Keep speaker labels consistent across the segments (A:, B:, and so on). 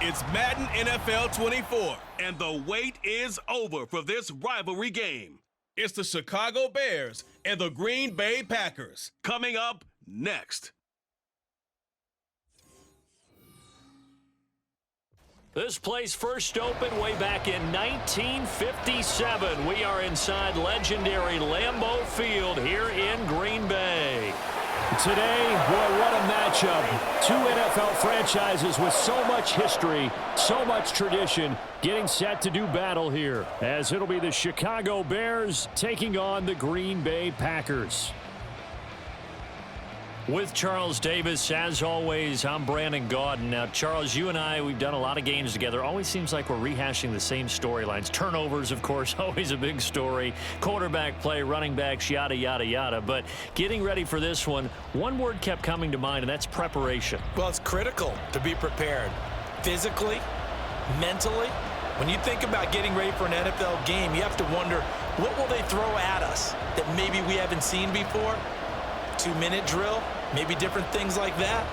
A: It's Madden NFL 24, and the wait is over for this rivalry game. It's the Chicago Bears and the Green Bay Packers. Coming up next.
B: This place first opened way back in 1957. We are inside legendary Lambeau Field here in Green Bay.
C: Today, boy, what a matchup. Two NFL franchises with so much history, so much tradition, getting set to do battle here, as it'll be the Chicago Bears taking on the Green Bay Packers.
B: With Charles Davis, as always, I'm Brandon Gaudin. Now, Charles, you and I, we've done a lot of games together. Always seems like we're rehashing the same storylines. Turnovers, of course, always a big story. Quarterback play, running backs, yada, yada, yada. But getting ready for this one word kept coming to mind, and that's preparation.
D: Well, it's critical to be prepared. Physically, mentally. When you think about getting ready for an NFL game, you have to wonder, what will they throw at us that maybe we haven't seen before? 2-minute drill, maybe different things like that.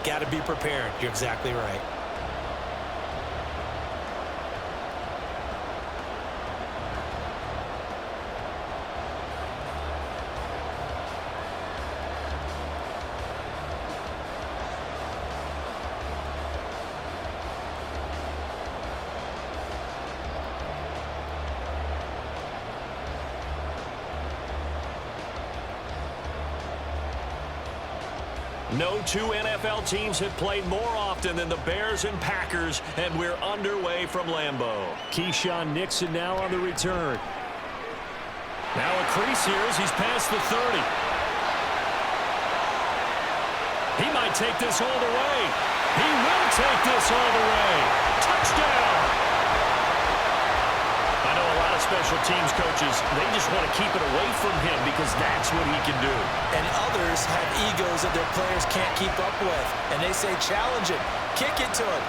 D: Got to be prepared. You're exactly right.
B: No two NFL teams have played more often than the Bears and Packers, and we're underway from Lambeau.
C: Keyshawn Nixon now on the return.
B: Now a crease here as he's past the 30. He might take this all the way. He will take this all the way. Touchdown! I know a lot of special teams coaches, they just want to keep it away from him because that's what he can do.
D: And others have egos that their players can't keep up with. And they say, challenge him, kick it to him.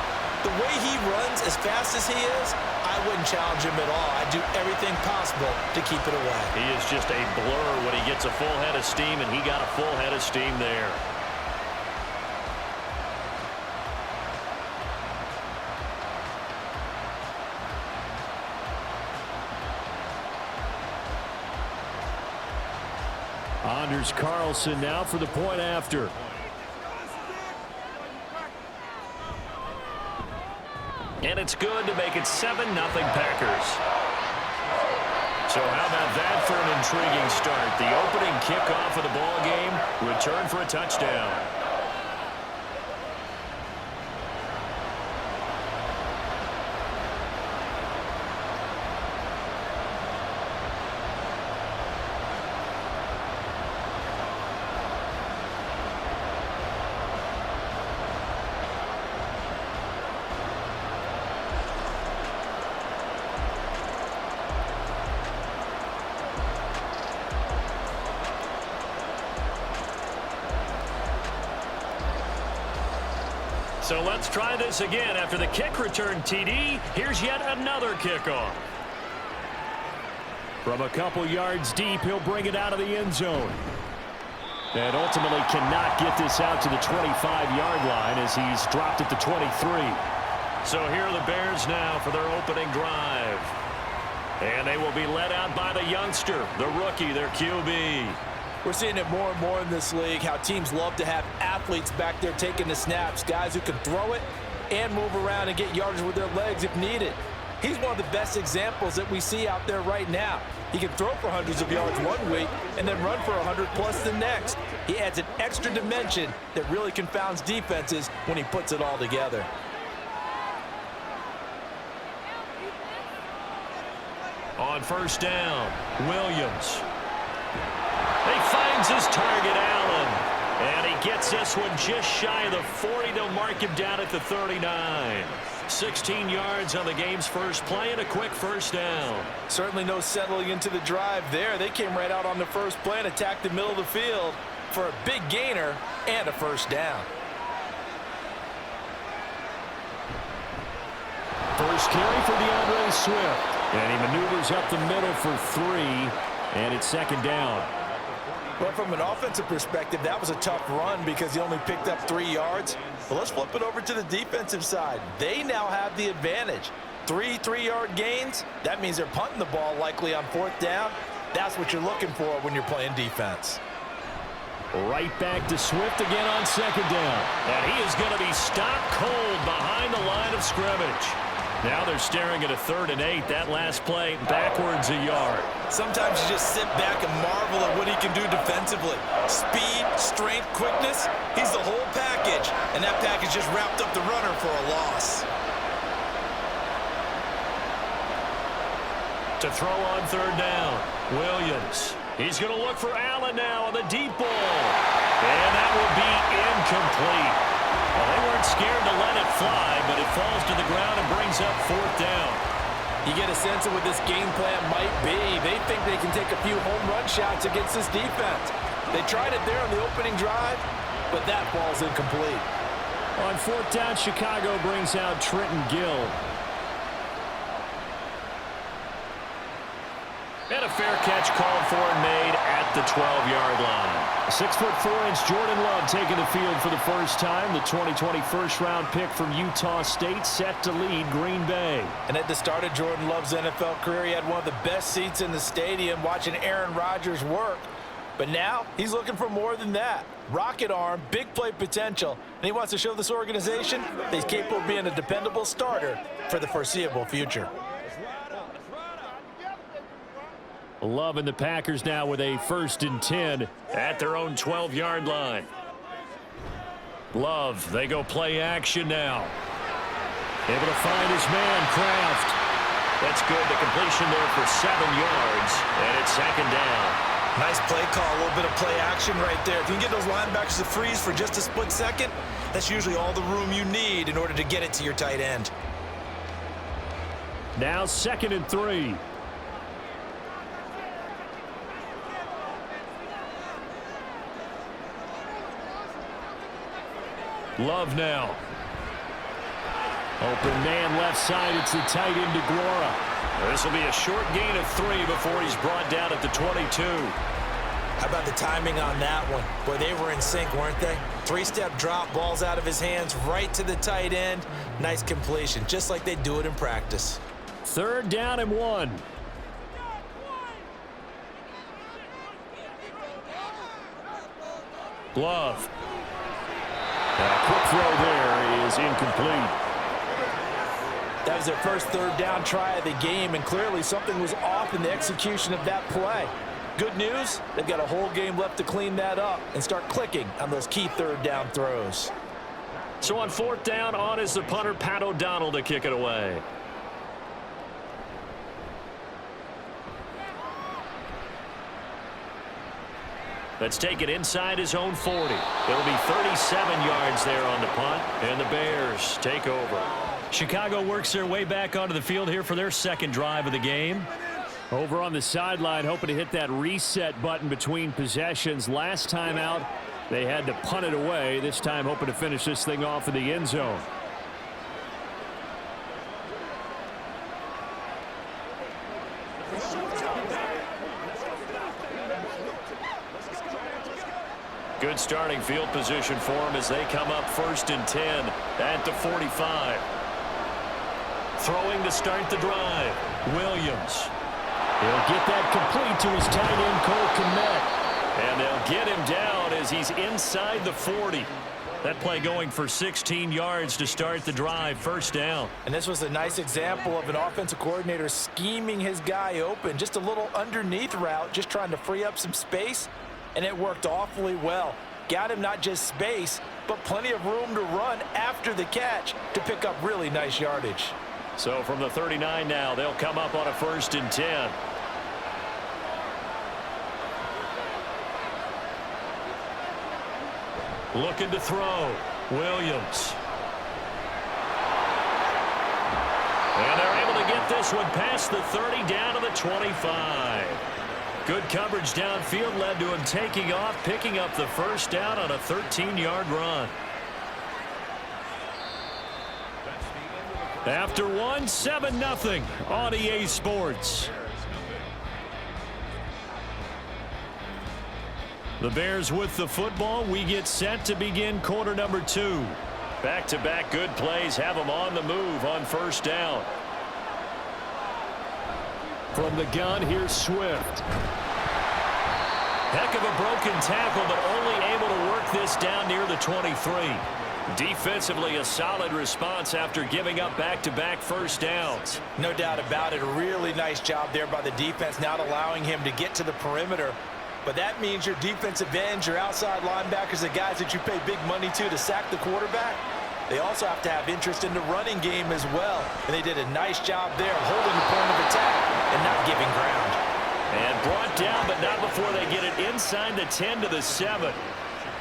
D: The way he runs as fast as he is, I wouldn't challenge him at all. I'd do everything possible to keep it away.
B: He is just a blur when he gets a full head of steam, and he got a full head of steam there.
C: Anders Carlson now for the point after.
B: And it's good to make it 7-0 Packers. So how about that for an intriguing start? The opening kickoff of the ball game, return for a touchdown. So let's try this again. After the kick return TD, here's yet another kickoff.
C: From a couple yards deep, he'll bring it out of the end zone. And ultimately cannot get this out to the 25-yard line as he's dropped at the 23.
B: So here are the Bears now for their opening drive. And they will be led out by the youngster, the rookie, their QB.
D: We're seeing it more and more in this league, how teams love to have athletes back there taking the snaps, guys who can throw it and move around and get yardage with their legs if needed. He's one of the best examples that we see out there right now. He can throw for hundreds of yards one week and then run for 100+ the next. He adds an extra dimension that really confounds defenses when he puts it all together.
B: On first down, Williams. He finds his target, Allen. And he gets this one just shy of the 40. They'll mark him down at the 39. 16 yards on the game's first play and a quick first down.
D: Certainly no settling into the drive there. They came right out on the first play and attacked the middle of the field for a big gainer and a first down.
C: First carry for DeAndre Swift. And he maneuvers up the middle for 3. And it's second down.
D: Well, from an offensive perspective, that was a tough run because he only picked up 3 yards. But let's flip it over to the defensive side. They now have the advantage. 3 3-yard gains, that means they're punting the ball likely on 4th down. That's what you're looking for when you're playing defense.
C: Right back to Swift again on 2nd down.
B: And he is going to be stopped cold behind the line of scrimmage. Now they're staring at a 3rd and 8. That last play backwards a yard.
D: Sometimes you just sit back and marvel at what he can do defensively. Speed, strength, quickness, he's the whole package. And that package just wrapped up the runner for a loss.
B: To throw on 3rd down, Williams. He's going to look for Allen now on the deep ball. And that will be incomplete. Well, they weren't scared to let it fly, but it falls to the ground and brings up 4th down.
D: You get a sense of what this game plan might be. They think they can take a few home run shots against this defense. They tried it there on the opening drive, but that ball's incomplete.
C: On 4th down, Chicago brings out Trenton Gill.
B: And a fair catch called for and made at the 12-yard line.
C: 6'4" Jordan Love taking the field for the first time. The 2020 first-round pick from Utah State set to lead Green Bay.
D: And at the start of Jordan Love's NFL career, he had one of the best seats in the stadium watching Aaron Rodgers work. But now he's looking for more than that. Rocket arm, big play potential, and he wants to show this organization that he's capable of being a dependable starter for the foreseeable future.
C: Love and the Packers now with a 1st and 10
B: at their own 12-yard line. Love, they go play action now.
C: Able to find his man, Kraft.
B: That's good. The completion there for 7 yards, and it's 2nd down.
D: Nice play call, a little bit of play action right there. If you can get those linebackers to freeze for just a split second, that's usually all the room you need in order to get it to your tight end.
C: Now 2nd and 3. Love now. Open man left side. It's the tight end DeGuara.
B: This will be a short gain of 3 before he's brought down at the 22.
D: How about the timing on that one? Boy, they were in sync, weren't they? 3-step drop, balls out of his hands, right to the tight end. Nice completion, just like they do it in practice.
C: 3rd down and 1.
B: Love.
C: A quick throw there is incomplete.
D: That was their first 3rd down try of the game, and clearly something was off in the execution of that play. Good news, they've got a whole game left to clean that up and start clicking on those key 3rd down throws.
B: So on 4th down, on is the punter, Pat O'Donnell, to kick it away. Let's take it inside his own 40. It'll be 37 yards there on the punt, and the Bears take over. Chicago works their way back onto the field here for their 2nd drive of the game.
C: Over on the sideline, hoping to hit that reset button between possessions. Last time out, they had to punt it away. This time, hoping to finish this thing off in the end zone.
B: Good starting field position for them as they come up 1st and 10 at the 45. Throwing to start the drive, Williams.
C: He'll get that complete to his tight end, Cole Kmet.
B: And they'll get him down as he's inside the 40. That play going for 16 yards to start the drive, 1st down.
D: And this was a nice example of an offensive coordinator scheming his guy open. Just a little underneath route, just trying to free up some space. And it worked awfully well. Got him not just space, but plenty of room to run after the catch to pick up really nice yardage.
B: So from the 39 now, they'll come up on a 1st and 10. Looking to throw, Williams. And they're able to get this one past the 30 down to the 25. Good coverage downfield led to him taking off, picking up the 1st down on a 13-yard run. After one, 7-0 on EA Sports.
C: The Bears with the football. We get set to begin quarter number 2. Back-to-back good plays have them on the move on first down. From the gun, here's Swift. Heck of a broken tackle, but only able to work this down near the 23. Defensively, a solid response after giving up back-to-back first downs.
D: No doubt about it. A really nice job there by the defense, not allowing him to get to the perimeter. But that means your defensive ends, your outside linebackers, the guys that you pay big money to sack the quarterback, they also have to have interest in the running game as well. And they did a nice job there holding the point of attack and not giving ground.
C: And brought down, but not before they get it inside the 10 to the 7.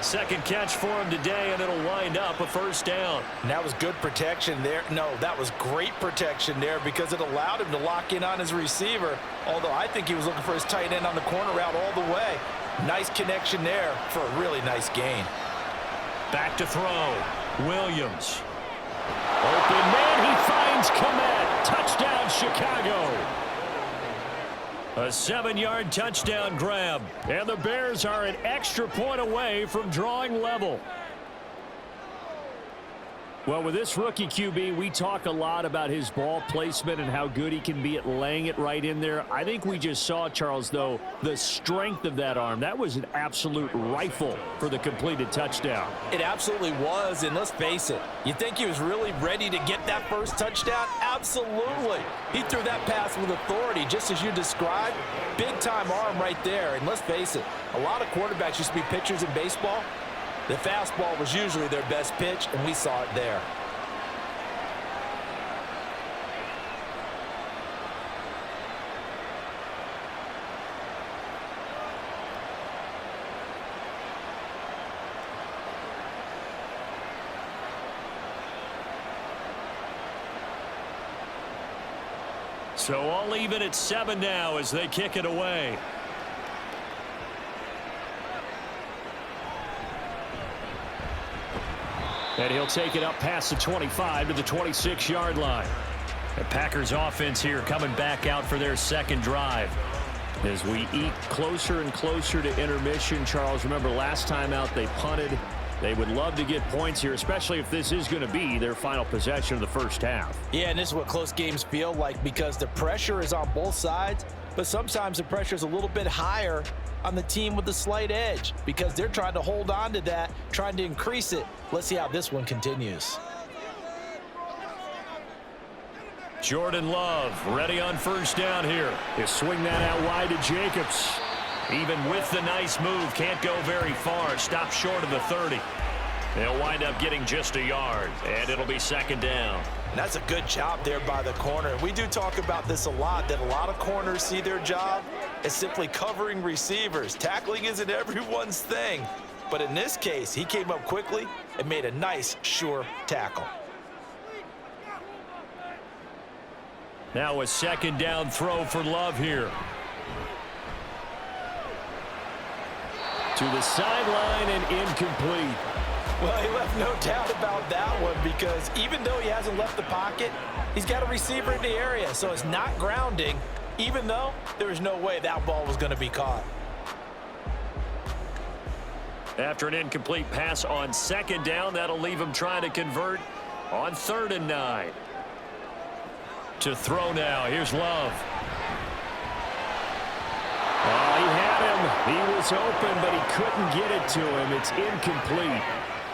C: Second catch for him today, and it'll wind up a first down.
D: And that was good protection there. No, that was great protection there because it allowed him to lock in on his receiver, although I think he was looking for his tight end on the corner route all the way. Nice connection there for a really nice gain.
C: Back to throw. Williams. Open man, he finds Komet. Touchdown, Chicago. A 7-yard touchdown grab. And the Bears are an extra point away from drawing level. Well, with this rookie QB, we talk a lot about his ball placement and how good he can be at laying it right in there. I think we just saw, Charles, though, the strength of that arm. That was an absolute rifle for the completed touchdown.
D: It absolutely was, and let's face it, you think he was really ready to get that first touchdown? Absolutely. He threw that pass with authority, just as you described. Big-time arm right there, and let's face it, a lot of quarterbacks used to be pitchers in baseball. The fastball was usually their best pitch, and we saw it there.
C: So all even at 7 now as they kick it away. And he'll take it up past the 25 to the 26-yard line. The Packers offense here coming back out for their second drive. As we eat closer and closer to intermission, Charles, remember last time out they punted. They would love to get points here, especially if this is going to be their final possession of the first half.
D: Yeah, and this is what close games feel like because the pressure is on both sides, but sometimes the pressure is a little bit higher on the team with the slight edge because they're trying to hold on to that, trying to increase it. Let's see how this one continues.
C: Jordan Love ready on first down here. He'll swing that out wide to Jacobs. Even with the nice move, can't go very far. Stop short of the 30. They'll wind up getting just a yard, and it'll be second down.
D: And that's a good job there by the corner. And we do talk about this a lot, that a lot of corners see their job as simply covering receivers. Tackling isn't everyone's thing. But in this case, he came up quickly and made a nice, sure tackle.
C: Now a second down throw for Love here. To the sideline and incomplete.
D: Well, he left no doubt about that one because even though he hasn't left the pocket, he's got a receiver in the area, so it's not grounding, even though there was no way that ball was going to be caught.
C: After an incomplete pass on second down, that'll leave him trying to convert on 3rd and 9. To throw now, here's Love. Oh, he had him. He was open, but he couldn't get it to him. It's incomplete.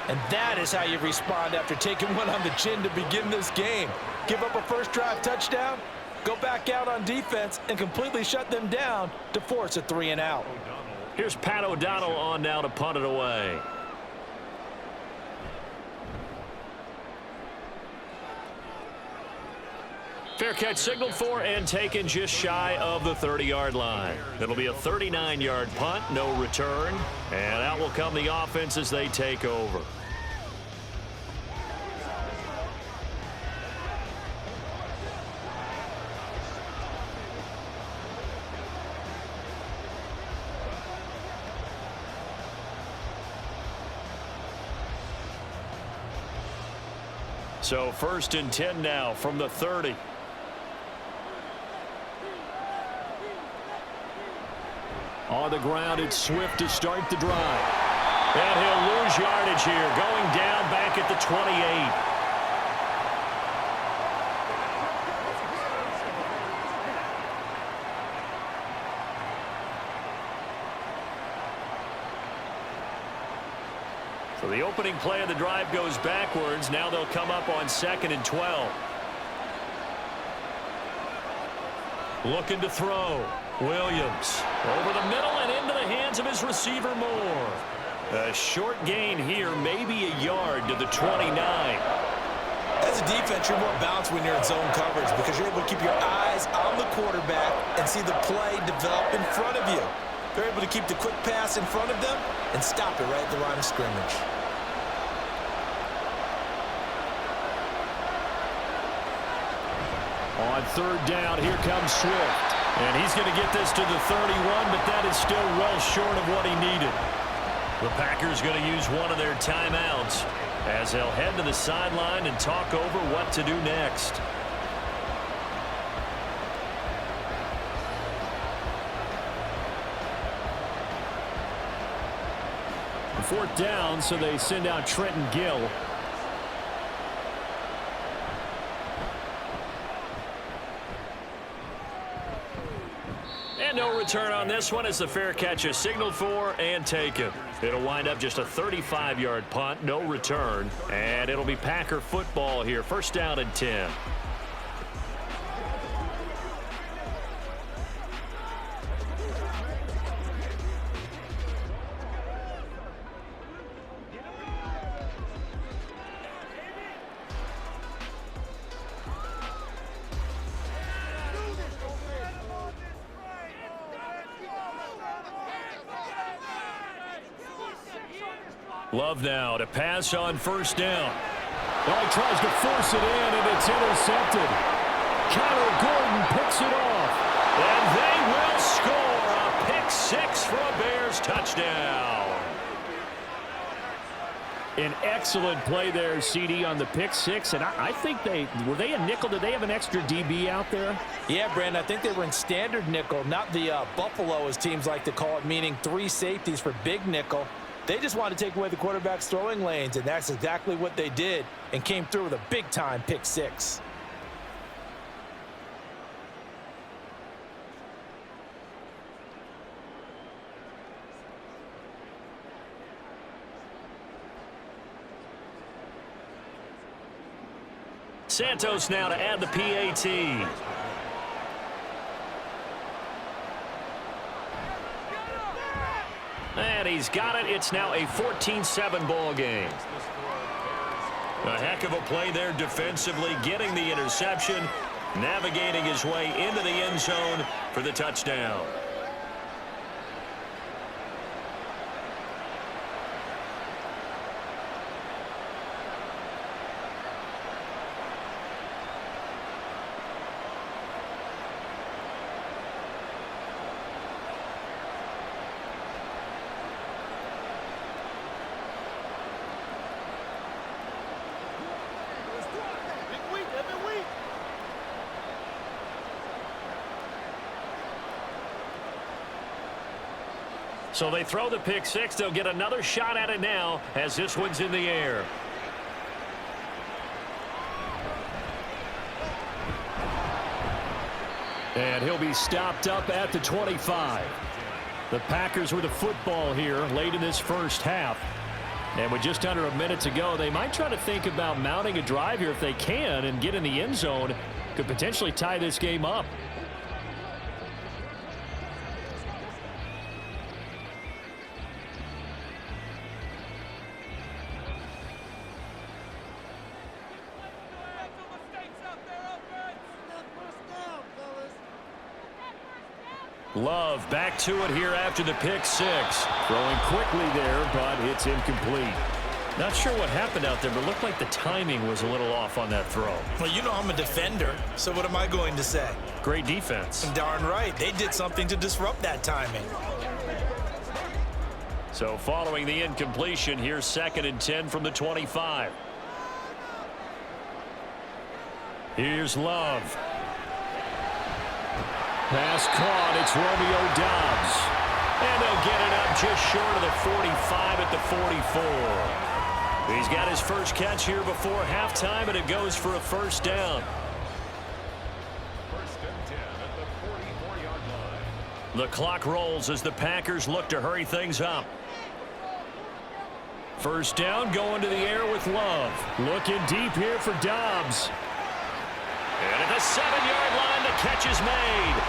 D: And that is how you respond after taking one on the chin to begin this game. Give up a first drive touchdown, go back out on defense, and completely shut them down to force a 3 and out.
C: Here's Pat O'Donnell on now to punt it away. Fair catch signaled for and taken just shy of the 30-yard line. It'll be a 39-yard punt, no return. And out will come the offense as they take over. So 1st and 10 now from the 30. On the ground, it's Swift to start the drive. And he'll lose yardage here, going down back at the 28. So the opening play of the drive goes backwards. Now they'll come up on 2nd and 12. Looking to throw. Williams over the middle and into the hands of his receiver Moore. A short gain here, maybe a yard to the 29.
D: As a defense, you're more balanced when you're in zone coverage because you're able to keep your eyes on the quarterback and see the play develop in front of you. They're able to keep the quick pass in front of them and stop it right at the line of scrimmage.
C: On 3rd down, here comes Swift. And he's going to get this to the 31, but that is still well short of what he needed.
B: The Packers going to use one of their timeouts as they'll head to the sideline and talk over what to do next.
C: Fourth down, so they send out Trenton Gill.
B: And no return on this one as the fair catch is signaled for and taken. It'll wind up just a 35-yard punt, no return. And it'll be Packer football here. 1st down and 10. Love now to pass on 1st down.
C: Well, he tries to force it in, and it's intercepted. Kyler Gordon picks it off.
B: And they will score a pick 6 for a Bears touchdown.
C: An excellent play there, CD, on the pick 6. And I think were they a nickel? Did they have an extra DB out there?
D: Yeah, Brandon, I think they were in standard nickel, not the Buffalo, as teams like to call it, meaning 3 safeties for big nickel. They just wanted to take away the quarterback's throwing lanes, and that's exactly what they did and came through with a big-time pick 6.
B: Santos now to add the PAT. And he's got it. It's now a 14-7 ball game. A heck of a play there defensively, getting the interception, navigating his way into the end zone for the touchdown. So they throw the pick 6. They'll get another shot at it now as this one's in the air.
C: And he'll be stopped up at the 25. The Packers with a football here late in this first half. And with just under a minute to go, they might try to think about mounting a drive here if they can and get in the end zone. Could potentially tie this game up.
B: Love back to it here after the pick 6.
C: Throwing quickly there, but it's incomplete.
B: Not sure what happened out there, but looked like the timing was a little off on that throw.
D: Well, you know I'm a defender, so what am I going to say?
B: Great defense.
D: Darn right. They did something to disrupt that timing.
B: So following the incompletion, here's 2nd and 10 from the 25. Here's Love.
C: Pass caught. It's Romeo Doubs.
B: And they'll get it up just short of the 45 at the 44. He's got his first catch here before halftime, and it goes for a first down.
C: First and 10 at the 44-yard line.
B: The clock rolls as the Packers look to hurry things up. First down, going to the air with Love.
C: Looking deep here for Dobbs.
B: And at the 7-yard line, the catch is made.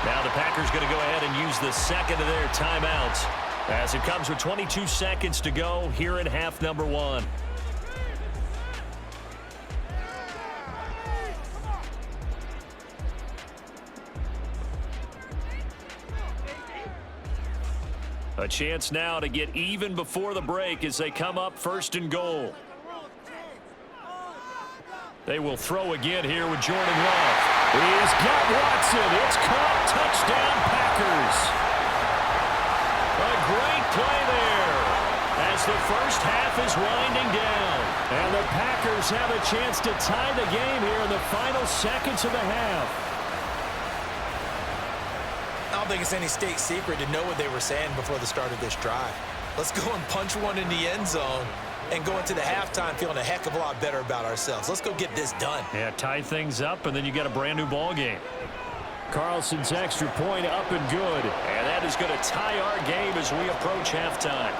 B: Now the Packers going to go ahead and use the second of their timeouts as it comes with 22 seconds to go here in half number 1. A chance now to get even before the break as they come up first and goal. They will throw again here with Jordan Love.
C: He's got Watson. It's caught. Touchdown, Packers.
B: A great play there as the first half is winding down.
C: And the Packers have a chance to tie the game here in the final seconds of the half.
D: I don't think it's any state secret to know what they were saying before the start of this drive. Let's go and punch one in the end zone and go into the halftime feeling a heck of a lot better about ourselves. Let's go get this done.
B: Yeah, tie things up, and then you got a brand-new ball game.
C: Carlson's extra point up and good.
B: And that is going to tie our game as we approach halftime.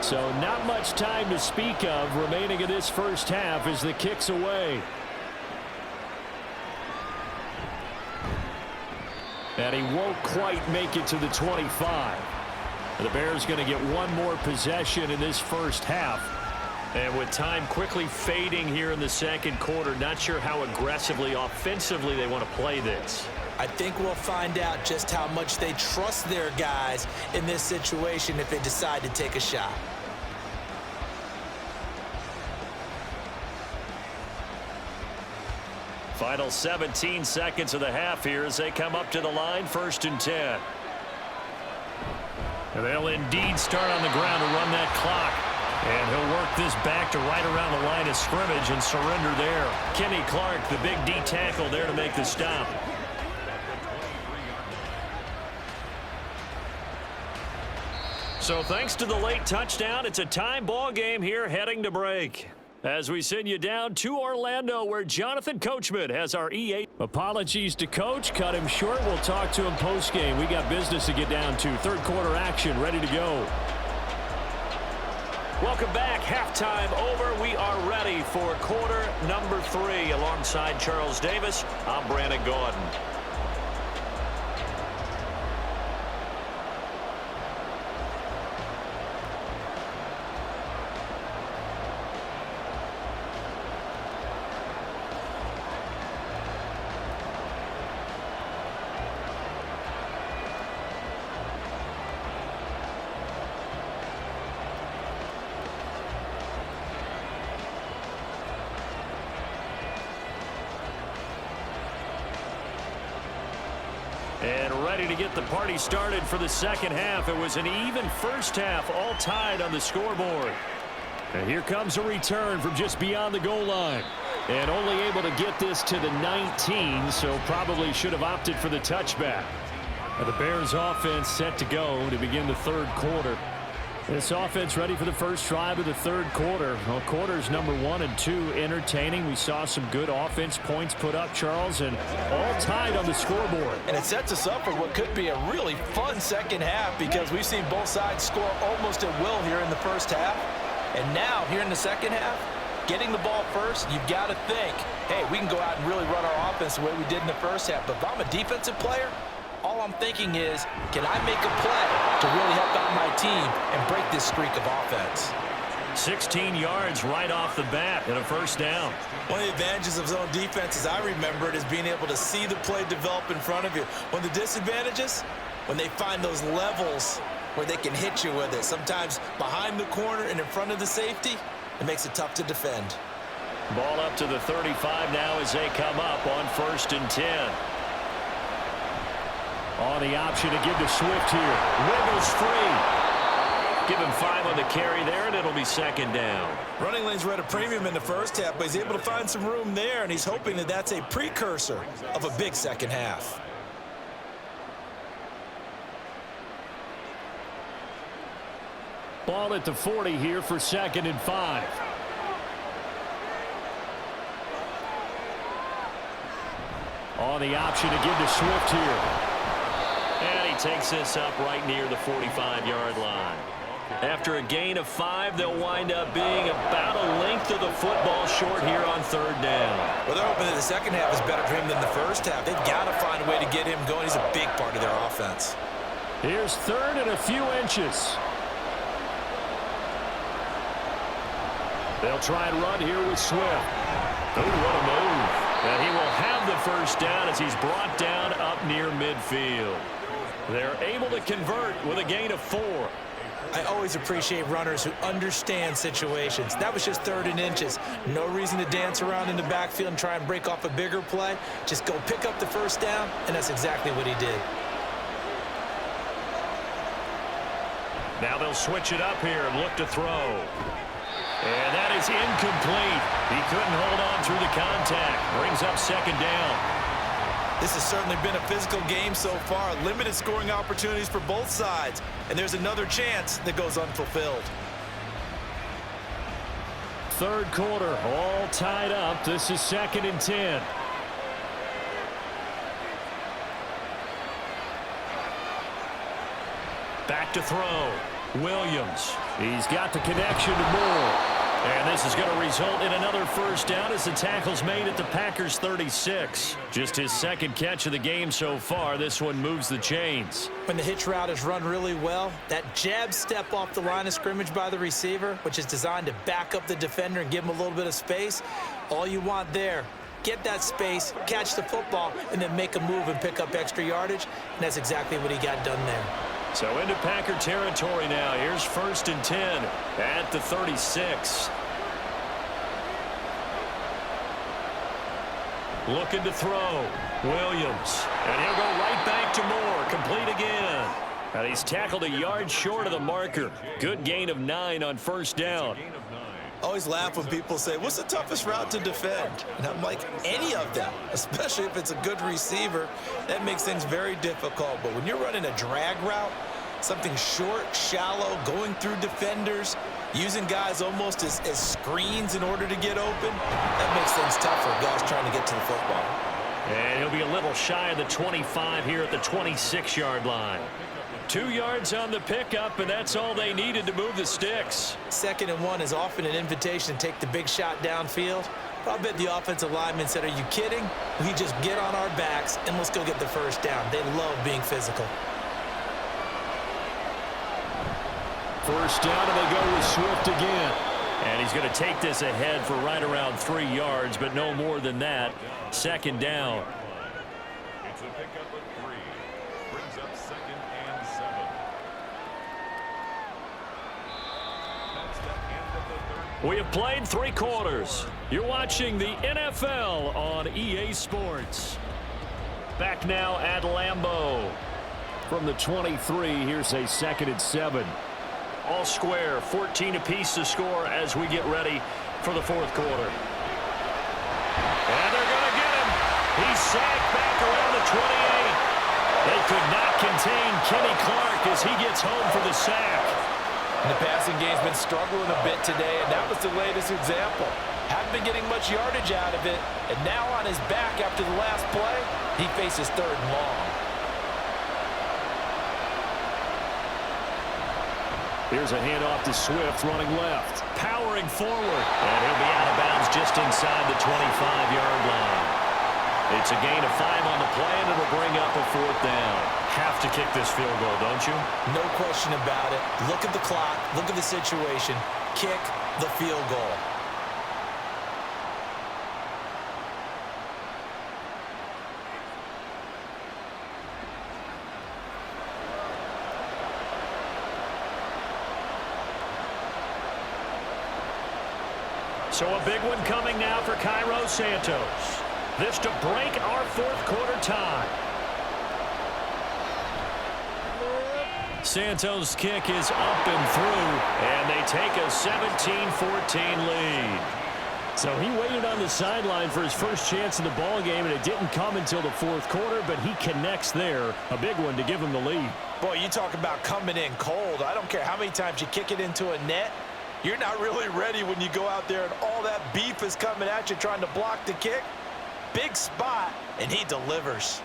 C: So not much time to speak of remaining in this first half as the kick's away. And he won't quite make it to the 25. The Bears going to get one more possession in this first half.
B: And with time quickly fading here in the second quarter, not sure how aggressively, offensively they want to play this.
D: I think we'll find out just how much they trust their guys in this situation if they decide to take a shot.
B: Final 17 seconds of the half here as they come up to the line, first and 10. And they'll indeed start on the ground to run that clock. And he'll work this back to right around the line of scrimmage and surrender there. Kenny Clark, the big D tackle there to make the stop. So thanks to the late touchdown, it's a time ball game here heading to break. As we send you down to Orlando, where Jonathan Coachman has our EA.
C: Apologies to Coach. Cut him short. We'll talk to him post-game. We got business to get down to. Third quarter action ready to go.
B: Welcome back. Halftime over. We are ready for quarter number 3. Alongside Charles Davis, I'm Brandon Gordon. And ready to get the party started for the second half. It was an even first half, all tied on the scoreboard.
C: And here comes a return from just beyond the goal line. And only able to get this to the 19, so probably should have opted for the touchback. And the Bears offense set to go to begin the third quarter. This offense ready for the first drive of the third quarter. Well, quarters number 1 and 2 entertaining. We saw some good offense points put up, Charles, and all tied on the scoreboard.
D: And it sets us up for what could be a really fun second half because we've seen both sides score almost at will here in the first half. And now, here in the second half, getting the ball first, you've got to think, hey, we can go out and really run our offense the way we did in the first half. But if I'm a defensive player, all I'm thinking is, can I make a play to really help out my team and break this streak of offense?
B: 16 yards right off the bat and a first down.
D: One of the advantages of zone defense, as I remember it, is being able to see the play develop in front of you. One of the disadvantages, when they find those levels where they can hit you with it, sometimes behind the corner and in front of the safety, It makes it tough to defend.
C: Ball up to the 35 now as they come up on 1st and 10. On the option to give to Swift here. Wiggles free. Give him 5 on the carry there, and it'll be 2nd down.
D: Running lanes were at a premium in the first half, but he's able to find some room there, and he's hoping that that's a precursor of a big second half.
C: Ball at the 40 here for 2nd and 5. On the option to give to Swift here.
B: And he takes this up right near the 45-yard line. After a gain of 5, they'll wind up being about a length of the football short here on 3rd down.
D: Well, they're hoping that the second half is better for him than the first half. They've got to find a way to get him going. He's a big part of their offense.
C: Here's 3rd and a few inches. They'll try and run here with Swift. Oh, what a move.
B: And he will have the 1st down as he's brought down up near midfield. They're able to convert with a gain of 4.
D: I always appreciate runners who understand situations. That was just 3rd and inches. No reason to dance around in the backfield and try and break off a bigger play. Just go pick up the 1st down, and that's exactly what he did.
B: Now they'll switch it up here and look to throw. And that is incomplete. He couldn't hold on through the contact. Brings up 2nd down.
D: This has certainly been a physical game so far. Limited scoring opportunities for both sides. And there's another chance that goes unfulfilled.
C: 3rd quarter, all tied up. This is 2nd and 10.
B: Back to throw. Williams.
C: He's got the connection to Moore.
B: And this is going to result in another 1st down as the tackle's made at the Packers' 36. Just his 2nd catch of the game so far. This one moves the chains.
D: When the hitch route is run really well, that jab step off the line of scrimmage by the receiver, which is designed to back up the defender and give him a little bit of space, all you want there, get that space, catch the football, and then make a move and pick up extra yardage. And that's exactly what he got done there.
B: So into Packer territory now. Here's 1st and 10 at the 36. Looking to throw. Williams. And he'll go right back to Moore. Complete again. And he's tackled a yard short of the marker. Good gain of 9 on 1st down.
D: Always laugh when people say, what's the toughest route to defend? And I'm like, any of them, especially if it's a good receiver. That makes things very difficult. But when you're running a drag route, something short, shallow, going through defenders, using guys almost as screens in order to get open, that makes things tough for guys trying to get to the football.
B: And he'll be a little shy of the 25 here at the 26-yard line. 2 yards on the pickup, and that's all they needed to move the sticks.
D: 2nd and 1 is often an invitation to take the big shot downfield. But I bet the offensive lineman said, are you kidding? We just get on our backs, and let's go get the 1st down. They love being physical.
C: 1st down, and they go with Swift again.
B: And he's going to take this ahead for right around 3 yards, but no more than that. 2nd down.
E: It's a pickup of 3. Brings up 2nd and 7. That's the end of the 3rd.
B: We have played 3 quarters. You're watching the NFL on EA Sports. Back now at Lambeau.
C: From the 23, here's a 2nd and 7.
B: All square, 14 apiece to score as we get ready for the 4th quarter. And they're going to get him. He's sacked back around the 28. They could not contain Kenny Clark as he gets home for the sack.
D: And the passing game's been struggling a bit today, and that was the latest example. Haven't been getting much yardage out of it, and now on his back after the last play, he faces 3rd and long.
C: Here's a handoff to Swift running left.
B: Powering forward. And he'll be out of bounds just inside the 25-yard line. It's a gain of 5 on the play, and it'll bring up a 4th down. Have to kick this field goal, don't you?
D: No question about it. Look at the clock. Look at the situation. Kick the field goal.
C: So a big one coming now for Cairo Santos. This to break our fourth quarter tie.
B: Santos' kick is up and through, and they take a 17-14 lead.
C: So he waited on the sideline for his first chance in the ball game, and it didn't come until the fourth quarter, but he connects there. A big one to give him the lead.
D: Boy, you talk about coming in cold. I don't care how many times you kick it into a net. You're not really ready when you go out there and all that beef is coming at you trying to block the kick. Big spot, and he delivers.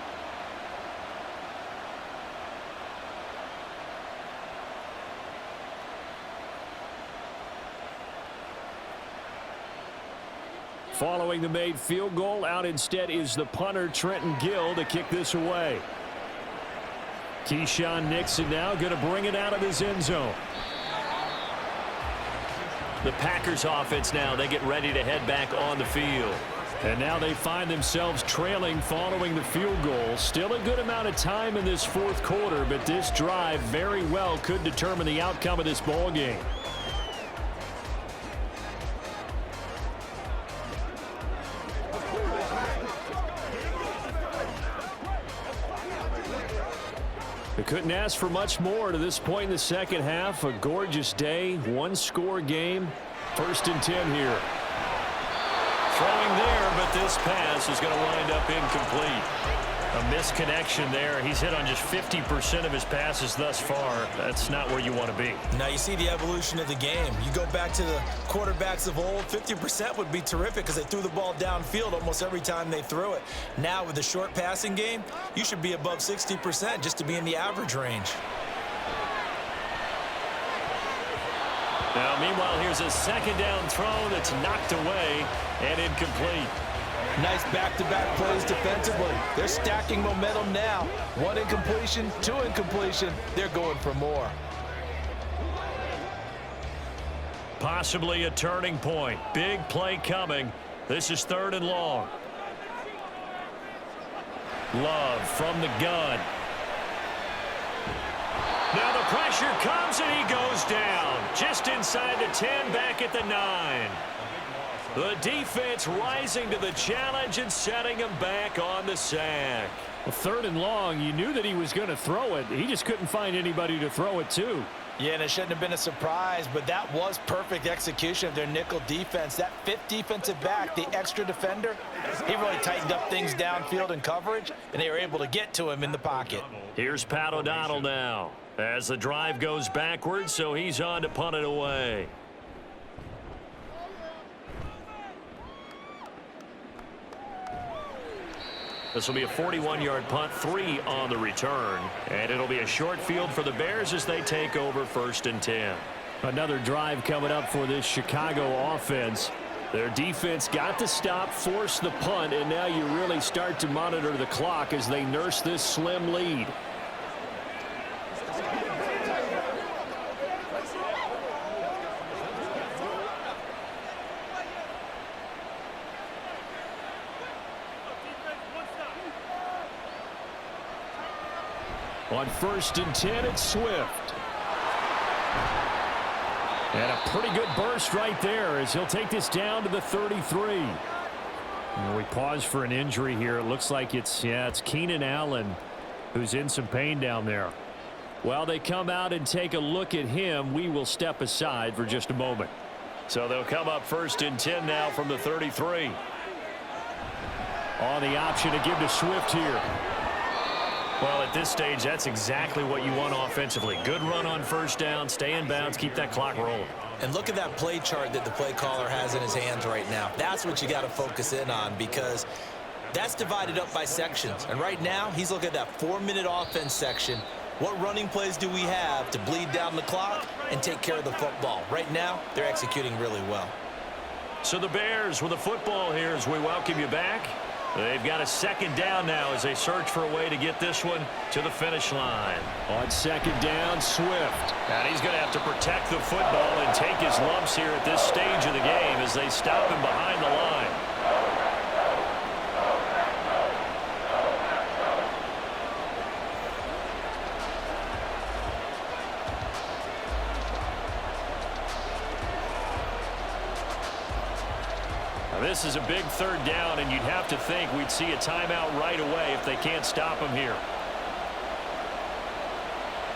C: Following the made field goal, out instead is the punter, Trenton Gill, to kick this away. Keyshawn Nixon now going to bring it out of his end zone.
B: The Packers offense now, they get ready to head back on the field.
C: And now they find themselves trailing following the field goal. Still a good amount of time in this fourth quarter, but this drive very well could determine the outcome of this ball game. They couldn't ask for much more to this point in the second half. A gorgeous day, one-score game. 1st and 10 here.
B: Throwing there, but this pass is going to wind up incomplete. A misconnection there. He's hit on just 50% of his passes thus far. That's not where you want to be.
D: Now you see the evolution of the game. You go back to the quarterbacks of old, 50% would be terrific because they threw the ball downfield almost every time they threw it. Now with the short passing game, you should be above 60% just to be in the average range.
B: Now, meanwhile, here's a second down throw that's knocked away and incomplete.
D: Nice back-to-back plays defensively. They're stacking momentum now. 1 incompletion, 2 incompletion. They're going for more.
B: Possibly a turning point. Big play coming. This is 3rd and long. Love from the gun. Now the pressure comes and he goes down. Just inside the 10, back at the 9. The defense rising to the challenge and setting him back on the sack.
C: Well, 3rd and long, you knew that he was going to throw it. He just couldn't find anybody to throw it to.
D: Yeah, and it shouldn't have been a surprise, but that was perfect execution of their nickel defense. That 5th defensive back, the extra defender, he really tightened up things downfield in coverage, and they were able to get to him in the pocket.
B: Here's Pat O'Donnell now as the drive goes backwards, so he's on to punt it away. This will be a 41-yard punt, 3 on the return. And it'll be a short field for the Bears as they take over 1st and 10.
C: Another drive coming up for this Chicago offense. Their defense got to stop, force the punt, and now you really start to monitor the clock as they nurse this slim lead. On 1st and 10, it's Swift. And a pretty good burst right there as he'll take this down to the 33. And we pause for an injury here. It looks like it's Keenan Allen who's in some pain down there. While they come out and take a look at him, we will step aside for just a moment.
B: So they'll come up 1st and 10 now from the 33.
C: On the option to give to Swift here.
B: Well, at this stage, that's exactly what you want offensively. Good run on 1st down, stay in bounds, keep that clock rolling.
D: And look at that play chart that the play caller has in his hands right now. That's what you got to focus in on because that's divided up by sections. And right now, he's looking at that 4-minute offense section. What running plays do we have to bleed down the clock and take care of the football? Right now, they're executing really well.
B: So the Bears with the football here as we welcome you back. They've got a 2nd down now as they search for a way to get this one to the finish line.
C: On 2nd down, Swift.
B: And he's going to have to protect the football and take his lumps here at this stage of the game as they stop him behind the line.
C: this is a big third down, and you'd have to think we'd see a timeout right away if they can't stop him here.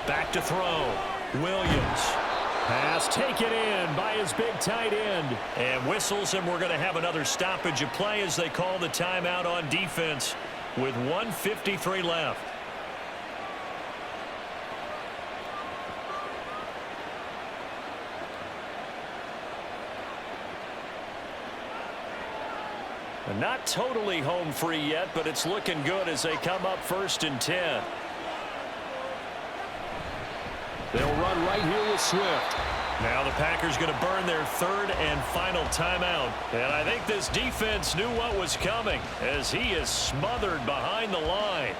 C: Back to throw. Williams. Pass taken in by his big tight end. And whistles, and we're going to have another stoppage of play as they call the timeout on defense with 1:53 left. Not totally home free yet, but it's looking good as they come up 1st and 10. They'll run right here with Swift. Now the Packers going to burn their 3rd and final timeout. And I think this defense knew what was coming as he is smothered behind the line.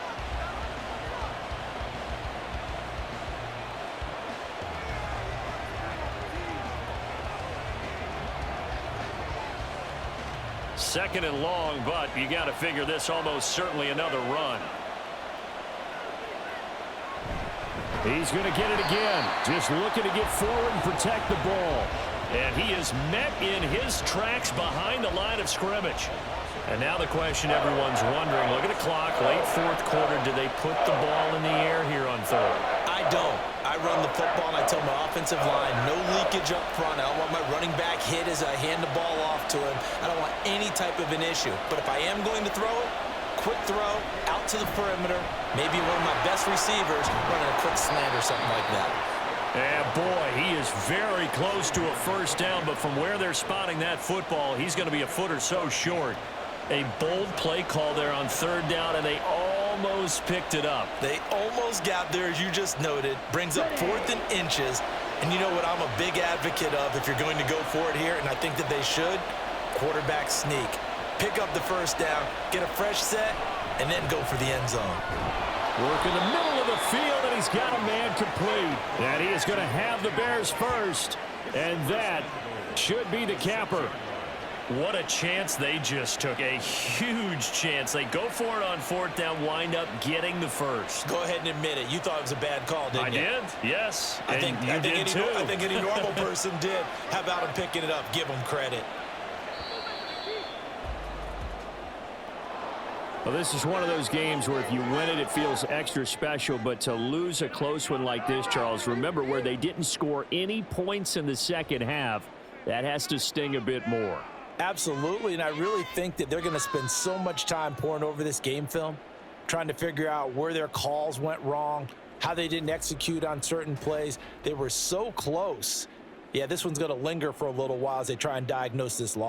C: Second and long, but you got to figure this almost certainly another run. He's going to get it again. Just looking to get forward and protect the ball. And he is met in his tracks behind the line of scrimmage. And now the question everyone's wondering, look at the clock, late 4th quarter, do they put the ball in the air here on 3rd?
D: I don't. I run the football, and I tell my offensive line, no leakage up front. I don't want my running back hit as I hand the ball off to him. I don't want any type of an issue. But if I am going to throw it, quick throw, out to the perimeter, maybe one of my best receivers running a quick slant or something like that.
C: And boy, he is very close to a 1st down, but from where they're spotting that football, he's going to be a foot or so short. A bold play call there on 3rd down, and they almost picked it up.
D: They almost got there, as you just noted. Brings up 4th and inches. And you know what I'm a big advocate of if you're going to go for it here, and I think that they should? Quarterback sneak. Pick up the 1st down, get a fresh set, and then go for the end zone.
C: Work in the middle of the field, and he's got a man complete. And he is going to have the Bears first. And that should be the capper. What a chance they just took. A huge chance. They go for it on 4th down, wind up getting the first.
D: Go ahead and admit it. You thought it was a bad call, didn't you?
C: I did, yes.
D: I think any normal person did. How about him picking it up? Give him credit.
C: Well, this is one of those games where if you win it, it feels extra special. But to lose a close one like this, Charles, remember where they didn't score any points in the second half, that has to sting a bit more.
D: Absolutely, and I really think that they're going to spend so much time poring over this game film, trying to figure out where their calls went wrong, how they didn't execute on certain plays. They were so close. Yeah, this one's going to linger for a little while as they try and diagnose this loss.